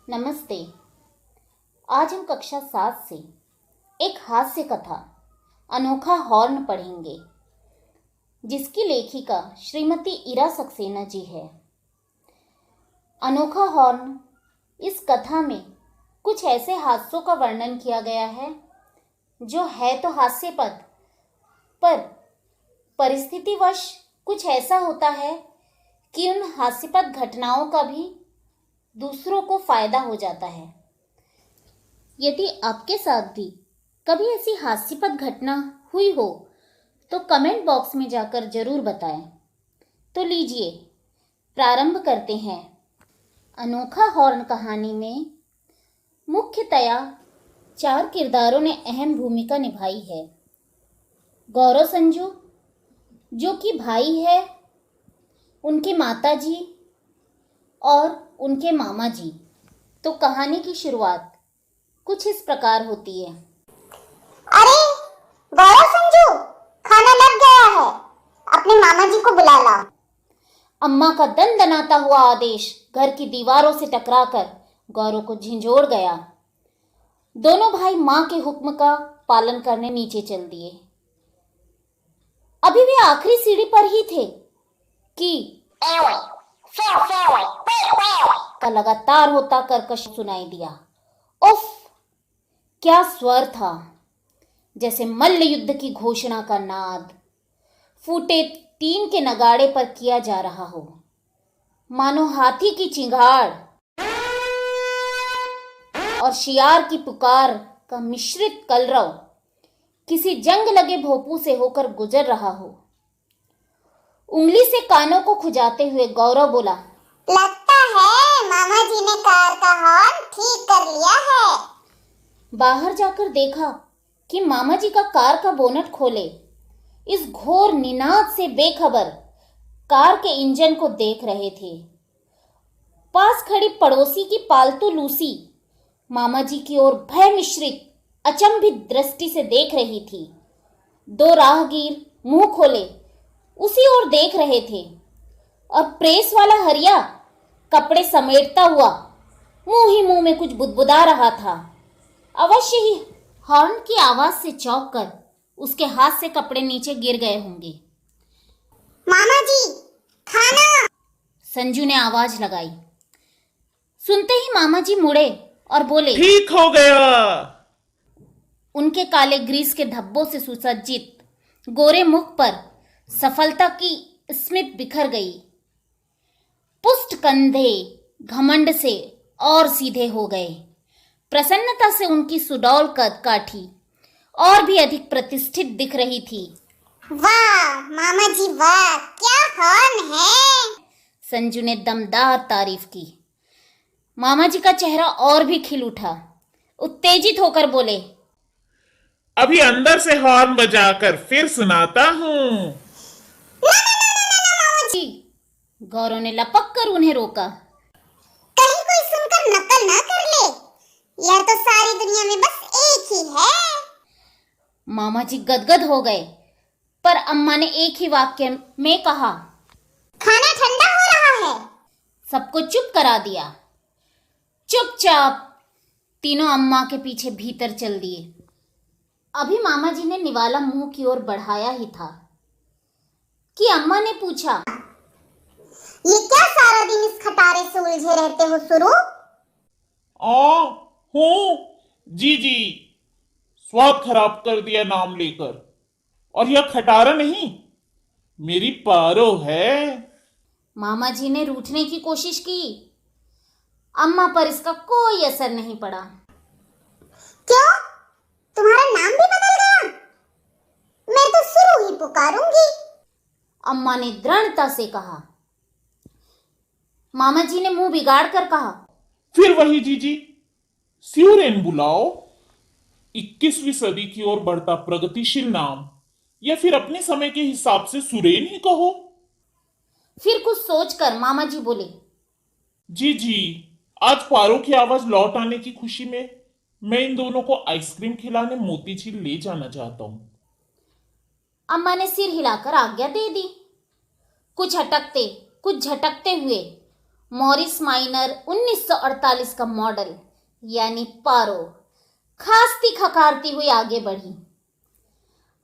नमस्ते। आज हम कक्षा 7 से एक हास्य कथा अनोखा हॉर्न पढ़ेंगे, जिसकी लेखिका श्रीमती इरा सक्सेना जी है। अनोखा हॉर्न इस कथा में कुछ ऐसे हादसों का वर्णन किया गया है जो है तो हास्यपद, पर परिस्थितिवश कुछ ऐसा होता है कि उन हास्यपद घटनाओं का भी दूसरों को फायदा हो जाता है। यदि आपके साथ भी कभी ऐसी हास्यपद घटना हुई हो तो कमेंट बॉक्स में जाकर जरूर बताएं। तो लीजिए प्रारंभ करते हैं। अनोखा हॉर्न कहानी में मुख्यतया 4 किरदारों ने अहम भूमिका निभाई है। गौरव संजू जो कि भाई है, उनकी माता जी और उनके मामा जी। तो कहानी की शुरुआत कुछ इस प्रकार होती है। अरे गौरव संजू, खाना लग गया है, अपने मामा जी को बुला लाओ। अम्मा का दनदनाता हुआ आदेश घर की दीवारों से टकराकर गौरव को झंझोड़ गया। दोनों भाई मां के हुक्म का पालन करने नीचे चल दिए। अभी वे आखिरी सीढ़ी पर ही थे कि का लगातार होता कर्कश सुनाई दिया। उफ, क्या स्वर था, जैसे मल्ल युद्ध की घोषणा का नाद फूटे टीन के नगाड़े पर किया जा रहा हो, मानो हाथी की चिंगाड़ और शियार की पुकार का मिश्रित कलरव किसी जंग लगे भोपू से होकर गुजर रहा हो। उंगली से कानों को खुजाते हुए गौरव बोला, लगता है मामा जी ने कार का हॉर्न ठीक कर लिया है। बाहर जाकर देखा कि मामा जी का कार का बोनट खोले इस घोर निनाद से बेखबर कार के इंजन को देख रहे थे। पास खड़ी पड़ोसी की पालतू लूसी मामा जी की ओर भय मिश्रित अचंभित दृष्टि से देख रही थी। 2 राहगीर मुंह खोले उसी ओर देख रहे थे और प्रेस वाला हरिया कपड़े समेटता हुआ मुंह ही मुंह में कुछ बुदबुदा रहा था। अवश्य ही हॉर्न की आवाज से चौंक कर उसके हाथ से कपड़े नीचे गिर गए होंगे। मामा जी, खाना। संजू ने आवाज लगाई। सुनते ही मामा जी मुड़े और बोले, ठीक हो गया। उनके काले ग्रीस के धब्बों से सुसज्जित गोरे मुख पर सफलता की स्मित बिखर गई। पुष्ट कंधे घमंड से और सीधे हो गए। प्रसन्नता से उनकी सुडौल कद काठी और भी अधिक प्रतिष्ठित दिख रही थी। वाह मामा जी वाह, क्या हॉर्न है। संजू ने दमदार तारीफ की। मामा जी का चेहरा और भी खिल उठा। उत्तेजित होकर बोले, अभी अंदर से हॉर्न बजाकर फिर सुनाता हूँ। गौरव ने लपक कर उन्हें रोका। कहीं कोई सुनकर नकल ना कर ले, यह तो सारी दुनिया में बस एक ही है। मामा जी गदगद हो गए, पर अम्मा ने एक ही वाक्य में कहा, खाना ठंडा हो रहा है। सबको चुप करा दिया। चुपचाप तीनों अम्मा के पीछे भीतर चल दिए। अभी मामा जी ने निवाला मुंह की ओर बढ़ाया ही था कि अम्मा ने पूछा, ये क्या सारा दिन इस खटारे से उलझे रहते हो सुरु? हूँ जी जी, स्वाद खराब कर दिया नाम लेकर। और यह खटारा नहीं, मेरी पारो है। मामा जी ने रूठने की कोशिश की। अम्मा पर इसका कोई असर नहीं पड़ा। क्यों, तुम्हारा नाम भी बदल गया? मैं तो सुरु ही पुकारूंगी। अम्मा ने दृढ़ता से कहा। मामा जी ने मुंह बिगाड़ कर कहा, फिर वही जीजी, स्यूरेन बुलाओ। 21वीं सदी की ओर बढ़ता प्रगतिशील नाम, या फिर अपने समय के हिसाब से सुरेन ही कहो। फिर कुछ सोचकर मामा जी बोले, जी जी, आज पारो की आवाज लौट आने की खुशी में मैं इन दोनों को आइसक्रीम खिलाने मोतीझील ले जाना चाहता हूं। अम्मा ने सिर हिलाकर आज्ञा दे दी। कुछ अटकते कुछ झटकते हुए मॉरिस माइनर 1948 का मॉडल यानी पारो खांसती खखारती हुई आगे बढ़ी।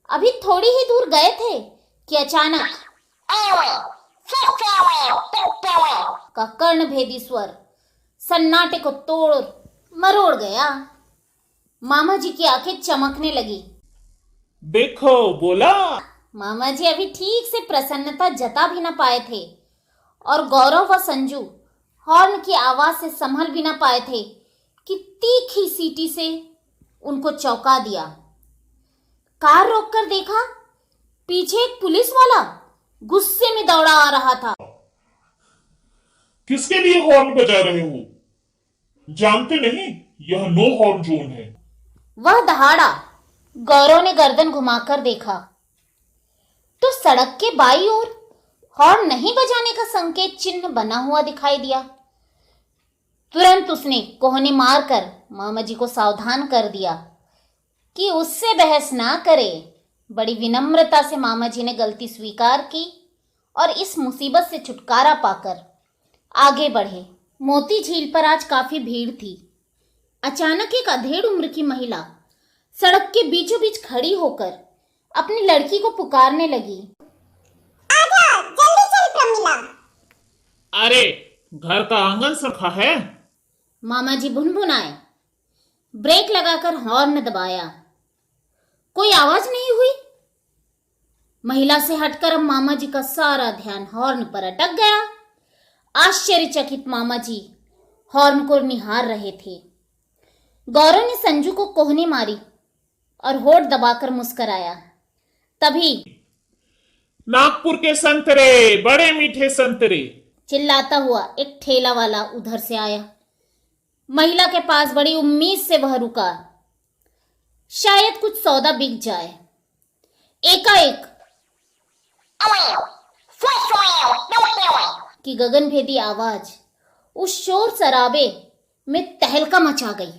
अभी थोड़ी ही दूर गए थे कि अचानक का कर्णभेदी स्वर सन्नाटे को तोड़ मरोड़ गया। मामा जी की आंखें चमकने लगी। देखो बोला। मामा जी अभी ठीक से प्रसन्नता जता भी न पाए थे और गौरव व संजू हॉर्न की आवाज से संभल भी न पाए थे कि तीखी सीटी से उनको चौंका दिया। कार रोककर देखा, पीछे एक पुलिस वाला गुस्से में दौड़ा आ रहा था। किसके लिए हॉर्न बजा रहे हो? जानते नहीं यह नो हॉर्न जोन है। वह दहाड़ा। गौरव ने गर्दन घुमाकर देखा तो सड़क के बाईं ओर हॉर्न नहीं बजाने का संकेत चिन्ह बना हुआ दिखाई दिया। तुरंत उसने कोहनी मारकर मामा जी को सावधान कर दिया कि उससे बहस ना करे। बड़ी विनम्रता से मामा जी ने गलती स्वीकार की और इस मुसीबत से छुटकारा पाकर आगे बढ़े। मोती झील पर आज काफी भीड़ थी। अचानक एक अधेड़ उम्र की महिला सड़क के बीचों बीच खड़ी होकर अपनी लड़की को पुकारने लगी। आजा, जल्दी चल प्रमिला। अरे घर का आंगन सखा है। मामा जी भुनभुनाए। ब्रेक लगाकर हॉर्न दबाया। कोई आवाज नहीं हुई। महिला से हटकर अब मामा जी का सारा ध्यान हॉर्न पर अटक गया। आश्चर्यचकित मामा जी हॉर्न को निहार रहे थे। गौरव ने संजू को कोहनी मारी और होठ दबाकर मुस्कराया। तभी नागपुर के संतरे, बड़े मीठे संतरे, चिल्लाता हुआ एक ठेला वाला उधर से आया। महिला के पास बड़ी उम्मीद से वह रुका, शायद कुछ सौदा बिक जाए। एकाएक की गगनभेदी आवाज उस शोर शराबे में तहलका मचा गई।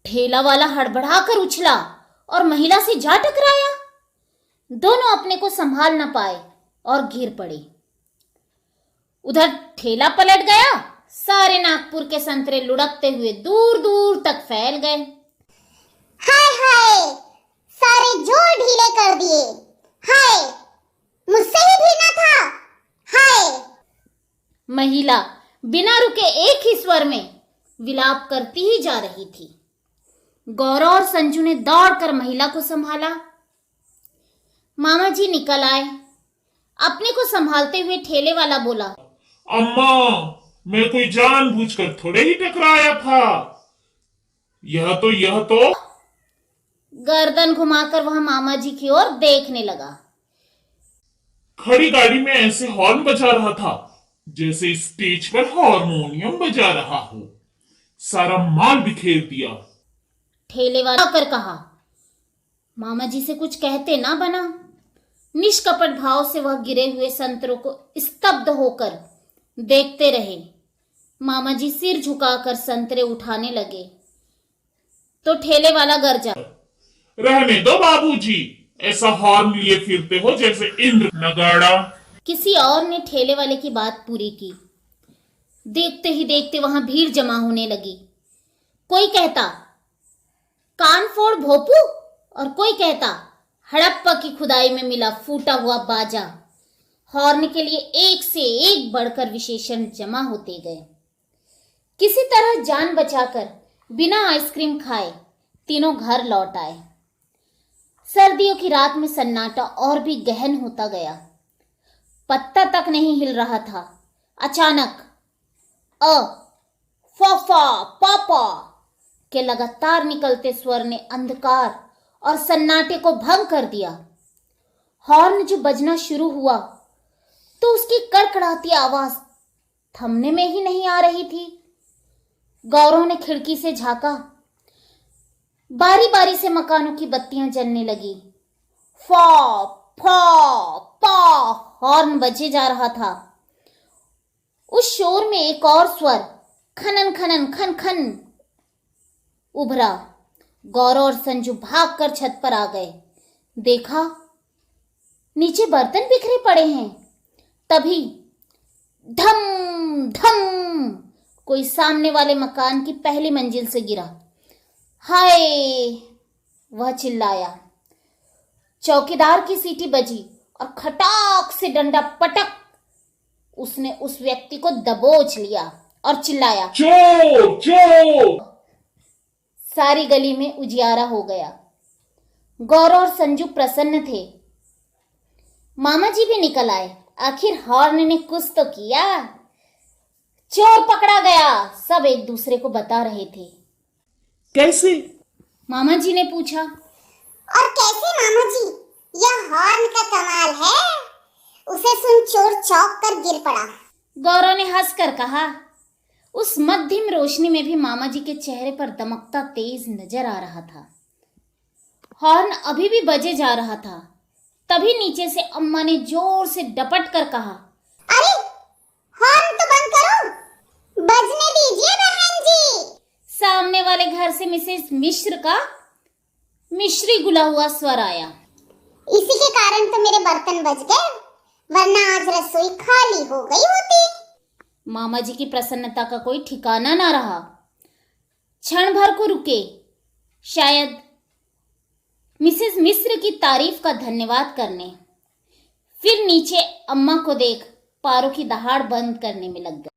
ठेला वाला हड़बड़ाकर उछला और महिला से जा टकराया। दोनों अपने को संभाल न पाए और गिर पड़े। उधर ठेला पलट गया। सारे नागपुर के संतरे लुढ़कते हुए दूर दूर तक फैल गए। हाय हाय, सारे जोर ढीले कर दिए। हाय, मुझसे ही भी ना था। हाय। महिला बिना रुके एक ही स्वर में विलाप करती ही जा रही थी। गौरव और संजू ने दौड़कर महिला को संभाला। मामा जी निकल आए। अपने को संभालते हुए ठेले वाला बोला, अम्मा मैं कोई जानबूझकर थोड़े ही टकराया था। यह तो गर्दन घुमाकर वह मामा जी की ओर देखने लगा। खड़ी गाड़ी में ऐसे हॉर्न बजा रहा था जैसे स्टेज पर हारमोनियम बजा रहा हो। सारा माल बिखेर दिया। ठेले वाला कर कहा, मामा जी से कुछ कहते ना बना। निष्कपट भाव से वह गिरे हुए संतरों को स्तब्ध होकर देखते रहे। मामा जी सिर झुकाकर संतरे उठाने लगे तो ठेले वाला गरजा, रहने दो बाबूजी, ऐसा हॉर्न लिए फिरते हो जैसे इंद्र नगाड़ा। किसी और ने ठेले वाले की बात पूरी की। देखते ही देखते वहां भीड़ जमा होने लगी। कोई कहता कान फोड़ भोपू और कोई कहता हड़प्पा की खुदाई में मिला फूटा हुआ बाजा। हॉर्न के लिए एक से एक बढ़कर विशेषण जमा होते गए। किसी तरह जान बचाकर बिना आइसक्रीम खाए तीनों घर लौट आए। सर्दियों की रात में सन्नाटा और भी गहन होता गया। पत्ता तक नहीं हिल रहा था। अचानक अ फा पापा के लगातार निकलते स्वर ने अंधकार और सन्नाटे को भंग कर दिया। हॉर्न जो बजना शुरू हुआ तो उसकी कड़कड़ाती आवाज थमने में ही नहीं आ रही थी। गौरव ने खिड़की से झांका। बारी बारी से मकानों की बत्तियां जलने लगी। फा फा पा हॉर्न बजे जा रहा था। उस शोर में एक और स्वर खनन खनन खन खन उभरा। गौरव और संजू भागकर छत पर आ गए। देखा नीचे बर्तन बिखरे पड़े हैं। तभी धम धम कोई सामने वाले मकान की पहली मंजिल से गिरा। हाय, वह चिल्लाया। चौकीदार की सीटी बजी और खटाक से डंडा पटक उसने उस व्यक्ति को दबोच लिया और चिल्लाया, चोर चोर। सारी गली में उजियारा हो गया। गौरव और संजू प्रसन्न थे। मामा जी भी निकल आए। आखिर हॉर्न ने कुछ तो किया। चोर पकड़ा गया, सब एक दूसरे को बता रहे थे। कैसे? मामा जी ने पूछा। और कैसे मामा जी? यह हॉर्न का कमाल है। उसे सुन चोर चौंक कर गिर पड़ा। गौरव ने हंसकर कहा। उस मध्यम रोशनी में भी मामा जी के चेहरे पर दमकता तेज नजर आ रहा था। हॉर्न अभी भी बजे जा रहा था। तभी नीचे से अम्मा ने जोर से डपट कर कहा, अरे हॉर्न तो बंद करो, बजने दीजिए बहन जी। सामने वाले घर से मिसेस मिश्र का मिश्री गुला हुआ स्वर आया। इसी के कारण तो मेरे बर्तन बज गए, वरना आज रसोई खाली हो गई होती। मामा जी की प्रसन्नता का कोई ठिकाना ना रहा। क्षण भर को रुके, शायद मिसेस मिश्र की तारीफ का धन्यवाद करने। फिर नीचे अम्मा को देख पारों की दहाड़ बंद करने में लग गए।